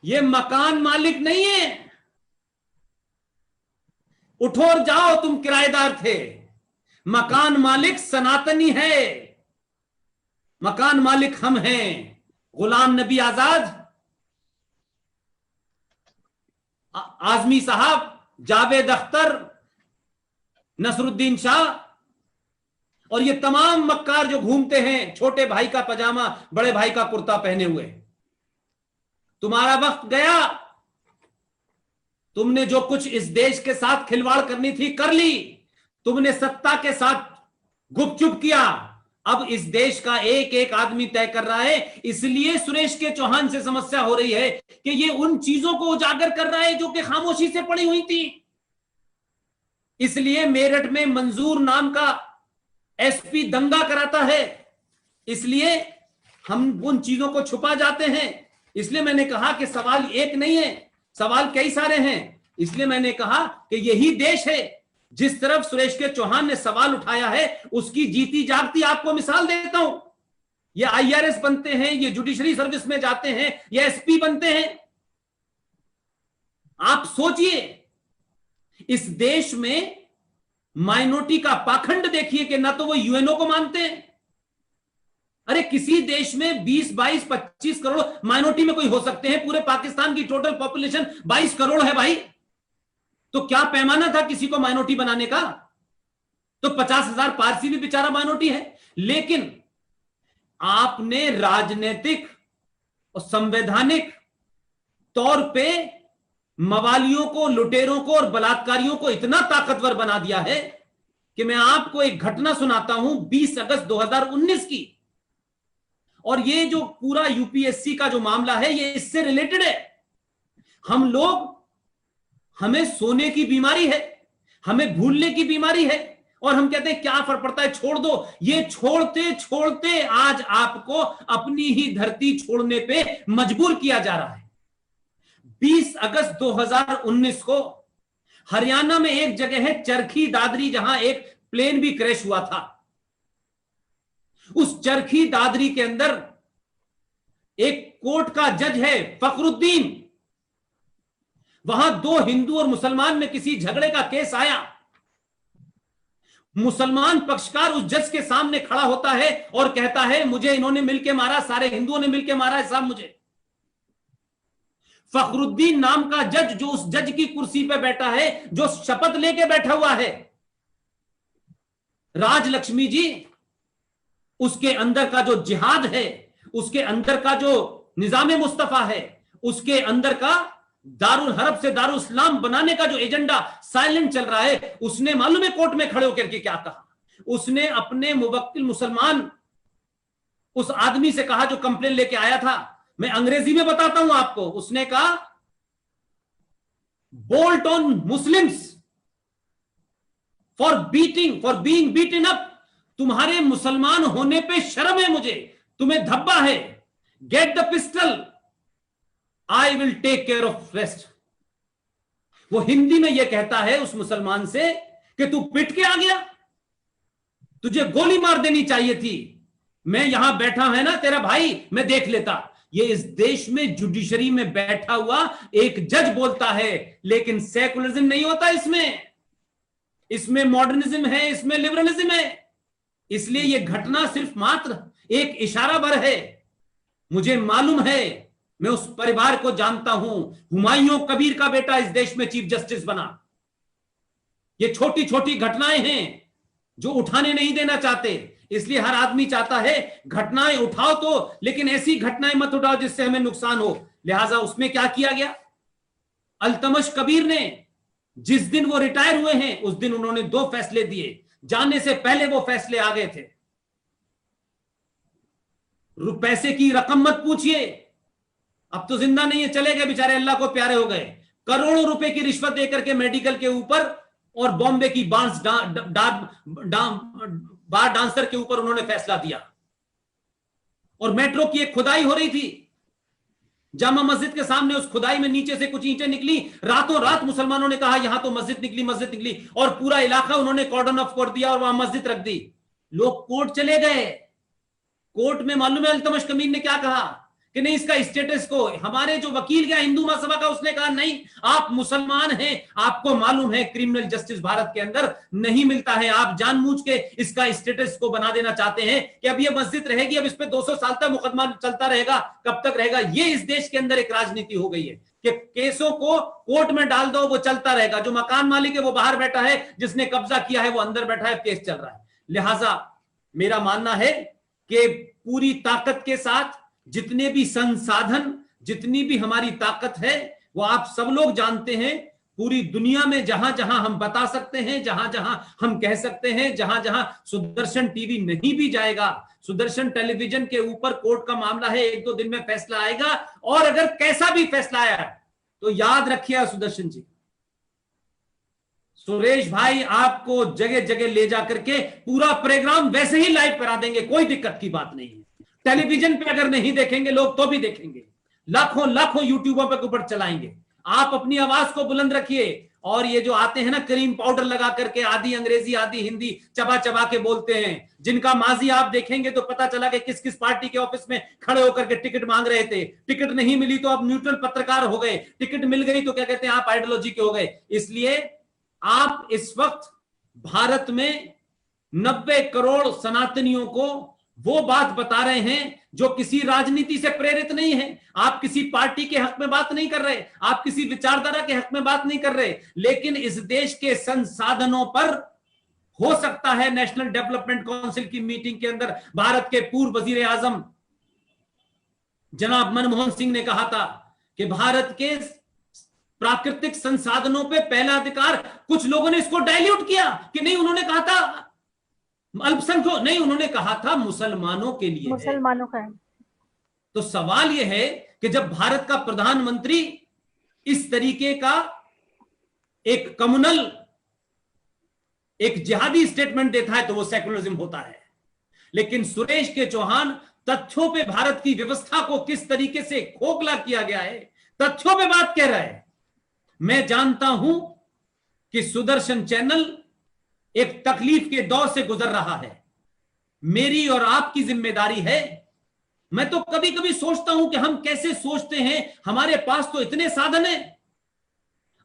ये मकान मालिक नहीं है। उठो और जाओ, तुम किराएदार थे। मकान मालिक सनातनी है, मकान मालिक हम हैं। गुलाम नबी आजाद, आजमी साहब, जावेद अख्तर, नसरुद्दीन शाह और ये तमाम मक्कार जो घूमते हैं छोटे भाई का पजामा बड़े भाई का कुर्ता पहने हुए। तुम्हारा वक्त गया। तुमने जो कुछ इस देश के साथ खिलवाड़ करनी थी कर ली। तुमने सत्ता के साथ गुपचुप किया। अब इस देश का एक एक आदमी तय कर रहा है। इसलिए सुरेश के चौहान से समस्या हो रही है कि ये उन चीजों को उजागर कर रहा है जो कि खामोशी से पड़ी हुई थी। इसलिए मेरठ में मंजूर नाम का एसपी दंगा कराता है। इसलिए हम उन चीजों को छुपा जाते हैं। इसलिए मैंने कहा कि सवाल एक नहीं है, सवाल कई सारे हैं। इसलिए मैंने कहा कि यही देश है। जिस तरफ सुरेश के चौहान ने सवाल उठाया है उसकी जीती जागती आपको मिसाल देता हूं। ये आईआरएस बनते हैं, ये जुडिशरी सर्विस में जाते हैं, ये एसपी बनते हैं। आप सोचिए, इस देश में माइनॉरिटी का पाखंड देखिए कि ना तो वो यूएनओ को मानते हैं। अरे किसी देश में 20, 22, 25 करोड़ माइनॉरिटी में कोई हो सकते हैं। पूरे पाकिस्तान की टोटल पॉपुलेशन 22 करोड़ है भाई। तो क्या पैमाना था किसी को माइनॉरिटी बनाने का? तो 50,000 पारसी भी बेचारा माइनॉरिटी है। लेकिन आपने राजनीतिक और संवैधानिक तौर पे मवालियों को, लुटेरों को और बलात्कारियों को इतना ताकतवर बना दिया है कि मैं आपको एक घटना सुनाता हूं 20 अगस्त 2019 की। और ये जो पूरा यूपीएससी का जो मामला है ये इससे रिलेटेड है। हमें सोने की बीमारी है, हमें भूलने की बीमारी है और हम कहते हैं क्या फर्क पड़ता है, छोड़ दो। ये छोड़ते छोड़ते आज आपको अपनी ही धरती छोड़ने पे मजबूर किया जा रहा है। 20 अगस्त 2019 को हरियाणा में एक जगह है चरखी दादरी, जहां एक प्लेन भी क्रैश हुआ था। उस चरखी दादरी के अंदर एक कोर्ट का जज है फखरुद्दीन। वहां 2 हिंदू और मुसलमान में किसी झगड़े का केस आया। मुसलमान पक्षकार उस जज के सामने खड़ा होता है और कहता है मुझे इन्होंने मिलकर मारा, सारे हिंदुओं ने मिलकर मारा है साहब मुझे। फखरुद्दीन नाम का जज, जो उस जज की कुर्सी पे बैठा है, जो शपथ लेके बैठा हुआ है, राजलक्ष्मी जी, उसके अंदर का जो जिहाद है, उसके अंदर का जो निजाम मुस्तफा है, उसके अंदर का दारुल हरब से दारुल इस्लाम बनाने का जो एजेंडा साइलेंट चल रहा है, उसने मालूम है कोर्ट में खड़े होकर के क्या कहा? उसने अपने मुवक्किल मुसलमान उस आदमी से कहा जो कंप्लेन लेके आया था, मैं अंग्रेजी में बताता हूं आपको। उसने कहा bolt on Muslims for being beaten up. तुम्हारे मुसलमान होने पे शर्म है मुझे, तुम्हें धब्बा है। Get the pistol, I will take care of rest. वो हिंदी में यह कहता है उस मुसलमान से कि तू पिट के आ गया, तुझे गोली मार देनी चाहिए थी। मैं यहां बैठा है ना तेरा भाई, मैं देख लेता। ये इस देश में जुडिशरी में बैठा हुआ एक जज बोलता है। लेकिन सेकुलरिज्म नहीं होता इसमें मॉडर्निज्म है, इसमें लिबरलिज्म है। इसलिए यह घटना सिर्फ मात्र एक इशारा भर है। मुझे मालूम है, मैं उस परिवार को जानता हूं। हुमायूं कबीर का बेटा इस देश में चीफ जस्टिस बना। ये छोटी छोटी घटनाएं हैं जो उठाने नहीं देना चाहते। इसलिए हर आदमी चाहता है घटनाएं उठाओ तो, लेकिन ऐसी घटनाएं मत उठाओ जिससे हमें नुकसान हो। लिहाजा उसमें क्या किया गया, अल्तमश कबीर ने जिस दिन वो रिटायर हुए हैं उस दिन उन्होंने 2 फैसले दिए। जाने से पहले वो फैसले आ गए थे। पैसे की रकम मत पूछिए, अब तो जिंदा नहीं है, चले गए बेचारे, अल्लाह को प्यारे हो गए। करोड़ों रुपए की रिश्वत देकर के मेडिकल के ऊपर और बॉम्बे की बार डांसर के ऊपर उन्होंने फैसला दिया। और मेट्रो की एक खुदाई हो रही थी जामा मस्जिद के सामने, उस खुदाई में नीचे से कुछ ईंटें निकली। रातों रात मुसलमानों ने कहा यहां तो मस्जिद निकली और पूरा इलाका उन्होंने कॉर्डन ऑफ कर दिया और वहां मस्जिद रख दी। लोग कोर्ट चले गए। कोर्ट में मालूम है अल्तमश कबीर ने क्या कहा कि नहीं इसका स्टेटस को, हमारे जो वकील गया हिंदू महासभा का, उसने कहा नहीं आप मुसलमान हैं, आपको मालूम है क्रिमिनल जस्टिस भारत के अंदर नहीं मिलता है, आप जानबूझ के इसका स्टेटस को बना देना चाहते हैं कि अब ये मस्जिद रहेगी, अब इस पे 200 साल तक मुकदमा चलता रहेगा, कब तक रहेगा। ये इस देश के अंदर एक राजनीति हो गई है कि केसों को कोर्ट में डाल दो, वो चलता रहेगा, जो मकान मालिक है वो बाहर बैठा है, जिसने कब्जा किया है वो अंदर बैठा है, केस चल रहा है। लिहाजा मेरा मानना है कि पूरी ताकत के साथ जितने भी संसाधन, जितनी भी हमारी ताकत है, वो आप सब लोग जानते हैं, पूरी दुनिया में जहां जहां हम बता सकते हैं, जहां जहां हम कह सकते हैं, जहां जहां सुदर्शन टीवी नहीं भी जाएगा, सुदर्शन टेलीविजन के ऊपर कोर्ट का मामला है, 1-2 दिन में फैसला आएगा, और अगर कैसा भी फैसला आया तो याद रखिए सुदर्शन जी, सुरेश भाई आपको जगह जगह ले जाकर के पूरा प्रोग्राम वैसे ही लाइव करा देंगे, कोई दिक्कत की बात नहीं है। टेलीविजन पे अगर नहीं देखेंगे लोग तो भी देखेंगे, लाखों लाखों यूट्यूबों पे ऊपर चलाएंगे। आप अपनी आवाज को बुलंद रखिए, और ये जो आते हैं ना क्रीम पाउडर लगा करके, आधी अंग्रेजी आधी हिंदी चबा चबा के बोलते हैं, जिनका माजी आप देखेंगे तो पता चला कि किस किस पार्टी के ऑफिस में खड़े होकर के टिकट मांग रहे थे, टिकट नहीं मिली तो आप न्यूट्रल पत्रकार हो गए, टिकट मिल गई तो क्या कहते हैं आप आइडियोलॉजी के हो गए। इसलिए आप इस वक्त भारत में 90 करोड़ सनातनियों को वो बात बता रहे हैं जो किसी राजनीति से प्रेरित नहीं है। आप किसी पार्टी के हक में बात नहीं कर रहे, आप किसी विचारधारा के हक में बात नहीं कर रहे, लेकिन इस देश के संसाधनों पर हो सकता है नेशनल डेवलपमेंट काउंसिल की मीटिंग के अंदर भारत के पूर्व वजीर आजम जनाब मनमोहन सिंह ने कहा था कि भारत के प्राकृतिक संसाधनों पे पहला अधिकार, कुछ लोगों ने इसको डाइल्यूट किया कि नहीं, उन्होंने कहा था अल्पसंख्यकों, नहीं उन्होंने कहा था मुसलमानों के लिए, मुसलमानों का है। तो सवाल यह है कि जब भारत का प्रधानमंत्री इस तरीके का एक कम्युनल, एक जिहादी स्टेटमेंट देता है तो वो सेकुलरिज्म होता है। लेकिन सुरेश के चौहान तथ्यों पे भारत की व्यवस्था को किस तरीके से खोखला किया गया है, तथ्यों पे बात कह रहा है। मैं जानता हूं कि सुदर्शन चैनल एक तकलीफ के दौर से गुजर रहा है, मेरी और आपकी जिम्मेदारी है। मैं तो कभी कभी सोचता हूं कि हम कैसे सोचते हैं, हमारे पास तो इतने साधन हैं।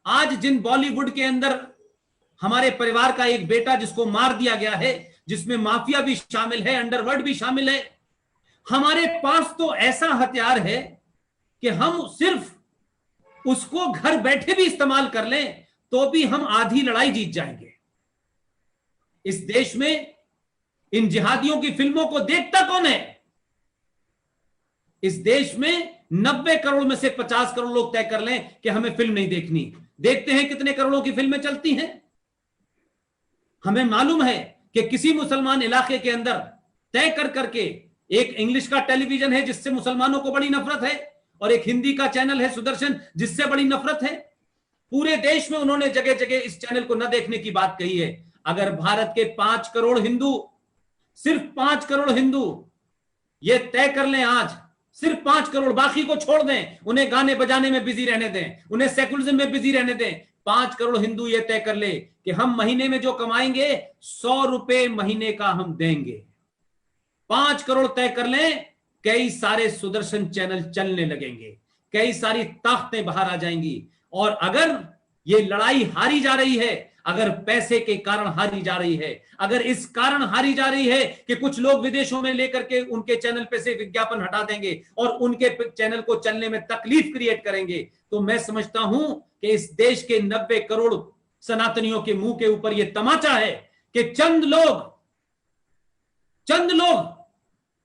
आज जिन बॉलीवुड के अंदर हमारे परिवार का एक बेटा जिसको मार दिया गया है, जिसमें माफिया भी शामिल है, अंडरवर्ल्ड भी शामिल है, हमारे पास तो ऐसा हथियार है कि हम सिर्फ उसको घर बैठे भी इस्तेमाल कर लें तो भी हम आधी लड़ाई जीत जाएंगे। इस देश में इन जिहादियों की फिल्मों को देखता कौन है? इस देश में 90 करोड़ में से 50 करोड़ लोग तय कर लें कि हमें फिल्म नहीं देखनी। देखते हैं कितने करोड़ों की फिल्में चलती हैं? हमें मालूम है कि किसी मुसलमान इलाके के अंदर तय कर करके एक इंग्लिश का टेलीविजन है जिससे मुसलमानों को बड़ी नफरत है, और एक हिंदी का चैनल है सुदर्शन जिससे बड़ी नफरत है। पूरे देश में उन्होंने जगह जगह इस चैनल को न देखने की बात कही है। अगर भारत के 5 करोड़ हिंदू, सिर्फ 5 करोड़ हिंदू ये तय कर लें आज, सिर्फ 5 करोड़, बाकी को छोड़ दें, उन्हें गाने बजाने में बिजी रहने दें, उन्हें सेकुलरिज्म में बिजी रहने दें, 5 करोड़ हिंदू ये तय कर ले कि हम महीने में जो कमाएंगे 100 रुपए महीने का हम देंगे, 5 करोड़ तय कर लें, कई सारे सुदर्शन चैनल चलने लगेंगे, कई सारी ताकतें बाहर आ जाएंगी। और अगर ये लड़ाई हारी जा रही है, अगर पैसे के कारण हारी जा रही है, अगर इस कारण हारी जा रही है कि कुछ लोग विदेशों में लेकर के उनके चैनल पे से विज्ञापन हटा देंगे और उनके चैनल को चलने में तकलीफ क्रिएट करेंगे, तो मैं समझता हूं कि इस देश के 90 करोड़ सनातनियों के मुंह के ऊपर यह तमाचा है कि चंद लोग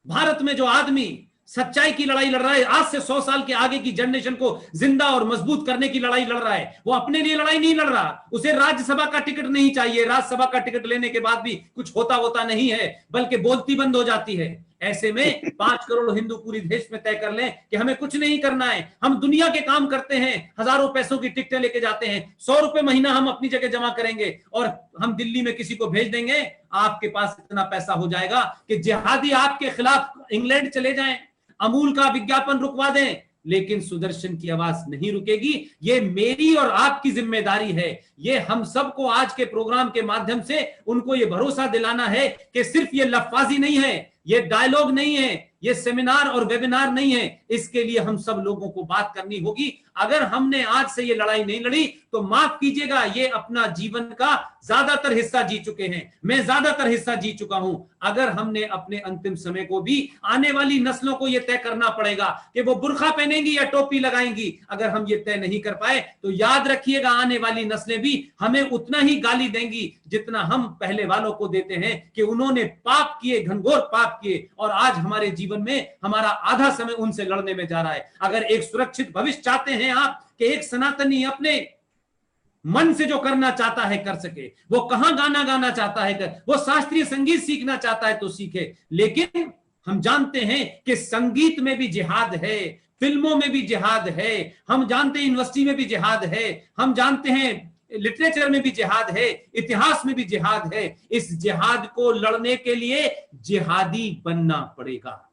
भारत में जो आदमी सच्चाई की लड़ाई लड़ रहा है, आज से 100 साल के आगे की जनरेशन को जिंदा और मजबूत करने की लड़ाई लड़ रहा है, वो अपने लिए लड़ाई नहीं लड़ रहा। उसे राज्यसभा का टिकट नहीं चाहिए, राज्यसभा का टिकट लेने के बाद भी कुछ होता नहीं है, बल्कि बोलती बंद हो जाती है। ऐसे में 5 करोड़ हिंदू पूरी देश में तय कर लें कि हमें कुछ नहीं करना है, हम दुनिया के काम करते हैं, हजारों पैसों की टिकटें लेके जाते हैं, 100 रुपए महीना हम अपनी जगह जमा करेंगे और हम दिल्ली में किसी को भेज देंगे, आपके पास इतना पैसा हो जाएगा कि जिहादी आपके खिलाफ इंग्लैंड चले जाएं, अमूल का विज्ञापन रुकवा दें, लेकिन सुदर्शन की आवाज नहीं रुकेगी। ये मेरी और आपकी जिम्मेदारी है। ये हम सबको आज के प्रोग्राम के माध्यम से उनको ये भरोसा दिलाना है कि सिर्फ ये लफ्फाजी नहीं है, ये डायलॉग नहीं है, ये सेमिनार और वेबिनार नहीं है। इसके लिए हम सब लोगों को बात करनी होगी। अगर हमने आज से ये लड़ाई नहीं लड़ी तो माफ कीजिएगा, ये अपना जीवन का ज्यादातर हिस्सा जी चुके हैं, मैं ज्यादातर हिस्सा जी चुका हूं। अगर हमने अपने अंतिम समय को भी, आने वाली नस्लों को यह तय करना पड़ेगा कि वो बुर्खा पहनेंगी या टोपी लगाएंगी। अगर हम ये तय नहीं कर पाए तो याद रखिएगा, आने वाली नस्लें भी हमें उतना ही गाली देंगी जितना हम पहले वालों को देते हैं कि उन्होंने पाप किए, घनघोर पाप किए, और आज हमारे जीवन में हमारा आधा समय उनसे लड़ने में जा रहा है। अगर एक सुरक्षित भविष्य चाहते हैं आप कि एक सनातनी अपने मन से जो करना चाहता है कर सके, वो कहां गाना गाना चाहता है कर, वो शास्त्रीय संगीत सीखना चाहता है तो सीखे। लेकिन हम जानते हैं कि संगीत में भी जिहाद है, फिल्मों में भी जिहाद है, हम जानते हैं यूनिवर्सिटी में भी जिहाद है, हम जानते हैं लिटरेचर में भी जिहाद है, इतिहास में भी जिहाद है। इस जिहाद को लड़ने के लिए जिहादी बनना पड़ेगा।